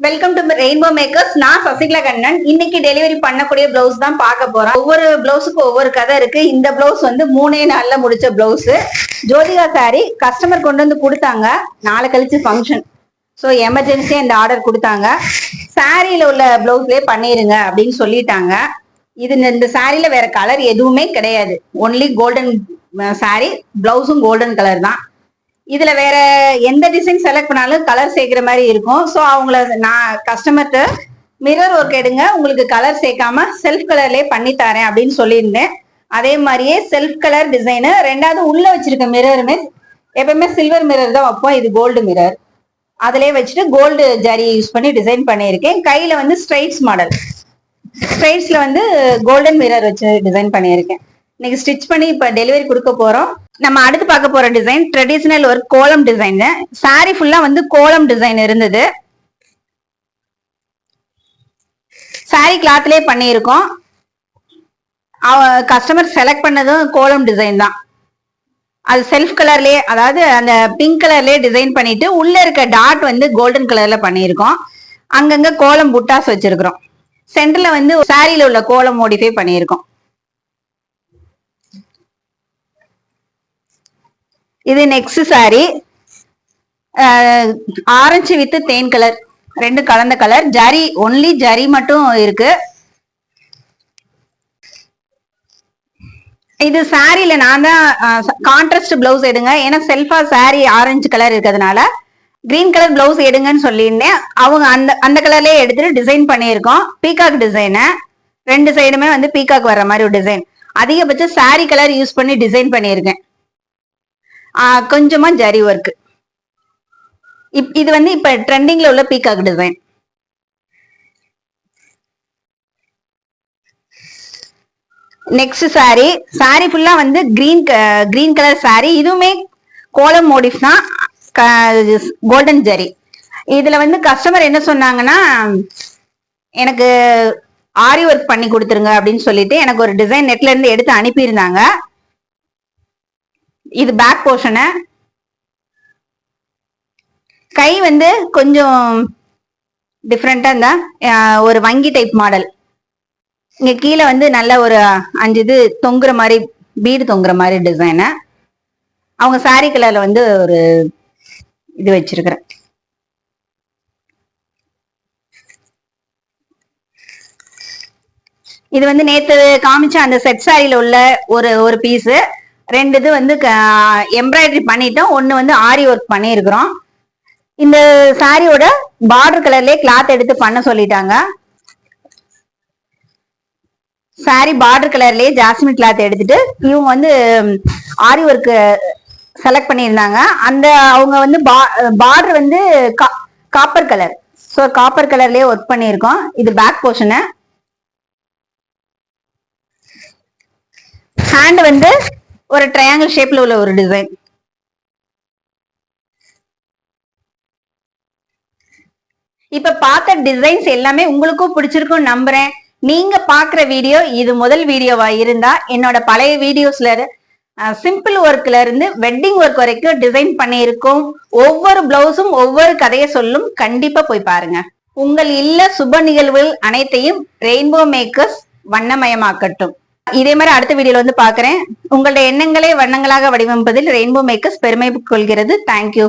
Welcome to rainbow makers. நான் சசிகலா கண்ணன். இன்னைக்கு delivery பண்ணக்கூடிய பிளவுஸ் தான் பார்க்க போறோம். ஒவ்வொரு பிளவுஸுக்கு ஒவ்வொரு கதை இருக்கு. இந்த பிளவுஸ் வந்து 3 நாள்ல முடிச்ச பிளவுஸ். ஜோதிகா சாரி கஸ்டமர் கொண்டு வந்து கொடுத்தாங்க. நாளை கழிச்சு ஃபங்க்ஷன், ஸோ எமர்ஜென்சியா இந்த ஆர்டர் கொடுத்தாங்க. சாரியில உள்ள பிளவுஸ்லயே பண்ணிருங்க அப்படின்னு சொல்லிட்டாங்க. இந்த சாரியில வேற கலர் எதுவுமே கிடையாது. ஒன்லி கோல்டன் சாரி, பிளவுஸும் கோல்டன் கலர் தான். இதுல வேற எந்த டிசைன் செலக்ட் பண்ணாலும் கலர் சேர்க்கிற மாதிரி இருக்கும். ஸோ அவங்கள நான் கஸ்டமர்கிட்ட மிரர் ஒர்க் எடுங்க, உங்களுக்கு கலர் சேர்க்காம செல்ஃப் கலர்லயே பண்ணி தரேன் அப்படின்னு சொல்லியிருந்தேன். அதே மாதிரியே செல்ஃப் கலர் டிசைனு. ரெண்டாவது உள்ள வச்சிருக்க மிரருமே எப்பவுமே சில்வர் மிரர் தான் வைப்போம். இது கோல்டு மிரர். அதிலே வச்சுட்டு கோல்டு ஜரி யூஸ் பண்ணி டிசைன் பண்ணியிருக்கேன். கையில வந்து ஸ்ட்ரைட்ஸ் மாடல், ஸ்ட்ரைட்ஸ்ல வந்து கோல்டன் மிரர் வச்சு டிசைன் பண்ணியிருக்கேன். இன்னைக்கு ஸ்டிச் பண்ணி இப்ப டெலிவரி கொடுக்க போறோம். நம்ம அடுத்து பார்க்க போற டிசைன் ட்ரெடிஷனல் ஒரு கோலம் டிசைன். சாரி ஃபுல்லா வந்து கோலம் டிசைன் இருந்தது. சாரி கிளாத்லயே பண்ணியிருக்கோம். கஸ்டமர் செலக்ட் பண்ணதும் கோலம் டிசைன் தான். அது செல்ஃப் கலர்லயே, அதாவது அந்த பிங்க் கலர்லயே டிசைன் பண்ணிட்டு உள்ள இருக்க டாட் வந்து கோல்டன் கலர்ல பண்ணியிருக்கோம். அங்கங்க கோலம் புட்டாஸ் வச்சிருக்கிறோம். சென்டர்ல வந்து சாரியில உள்ள கோலம் மோடிஃபை பண்ணியிருக்கோம். இது next sorry, orange with than colour, ரெண்டு கலந்த கலர். ஜரி, ஒன்லி ஜரி மட்டும் இருக்கு. இது சாரியில நான் தான் கான்ட்ராஸ்ட் பிளவுஸ் எடுங்க, ஏன்னா செல்ஃபா சாரி ஆரஞ்சு கலர் இருக்கிறதுனால கிரீன் கலர் பிளவுஸ் எடுங்கன்னு சொல்லியிருந்தேன். அவங்க அந்த கலர்லயே எடுத்துட்டு டிசைன் பண்ணியிருக்கோம். பீகாக் டிசைனு, ரெண்டு சைடுமே வந்து பீகாக் வர்ற மாதிரி ஒரு டிசைன். அதிகபட்சம் சாரி கலர் யூஸ் பண்ணி டிசைன் பண்ணியிருக்கேன். கொஞ்சமா ஜரி ஒர்க். இது வந்து இப்ப ட்ரெண்டிங்ல உள்ள peacock design. Next sorry, sorry ஃபுல்லா வந்து கிரீன் கலர் சாரி. இதுவுமே கோலம் மோடிஃப் தான், கோல்டன் ஜரி. இதுல வந்து கஸ்டமர் என்ன சொன்னாங்கன்னா, எனக்கு ஆரி ஒர்க் பண்ணி கொடுத்துருங்க அப்படின்னு சொல்லிட்டு எனக்கு ஒரு டிசைன் நெட்ல இருந்து எடுத்து அனுப்பியிருந்தாங்க. இது பேக் போர்ஷனு. கை வந்து கொஞ்சம் டிஃப்ரெண்டா இருந்தா ஒரு வங்கி டைப் மாடல். இங்க கீழே வந்து நல்ல ஒரு 5 இது தொங்குற மாதிரி, பீடு தொங்குற மாதிரி டிசைனு. அவங்க சாரி கலர்ல வந்து ஒரு இது வச்சிருக்கிறேன். இது வந்து நேத்து காமிச்ச அந்த செட் சாரியில உள்ள ஒரு பீஸ். ரெண்டு இது வந்து எம்ப்ராய்டரி பண்ணிட்டோம், ஒன்னு வந்து ஆரி ஒர்க் பண்ணியிருக்கிறோம். இந்த சாரியோட பார்டர் கலர்லயே கிளாத் எடுத்து பண்ண சொல்லிட்டாங்க. சாரி பார்டர் கலர்லயே ஜாஸ்மின் கிளாத் எடுத்துட்டு இவங்க வந்து ஆரி ஒர்க் செலக்ட் பண்ணியிருந்தாங்க. அந்த அவங்க வந்து பார்டர் வந்து காப்பர் கலர், ஸோ காப்பர் கலர்லயே ஒர்க் பண்ணியிருக்கோம். இது பேக் போர்ஷனு. ஹேண்ட் வந்து ஒரு ட்ரையாங்கிள் ஷேப்ல உள்ள ஒரு டிசைன். இப்ப பார்த்த டிசைன்ஸ் எல்லாமே உங்களுக்கும் பிடிச்சிருக்கும் நம்புறேன். நீங்க பாக்குற வீடியோ இது முதல் வீடியோவா இருந்தா என்னோட பழைய வீடியோஸ்ல சிம்பிள் ஒர்க்ல இருந்து வெட்டிங் ஒர்க் வரைக்கும் டிசைன் பண்ணி இருக்கும். ஒவ்வொரு பிளவுஸும் ஒவ்வொரு கதையை சொல்லும். கண்டிப்பா போய் பாருங்க. உங்கள் இல்ல சுப நிகழ்வுகள் அனைத்தையும் ரெயின்போ மேக்கர்ஸ் வண்ணமயமாக்கட்டும். இதே மாதிரி அடுத்த வீடியோல வந்து பாக்குறேன். உங்களுடைய எண்ணங்களை வண்ணங்களாக வடிவமைப்பதில் ரெயின்போ மேக்கர்ஸ் பெருமை கொள்கிறது. தேங்க்யூ.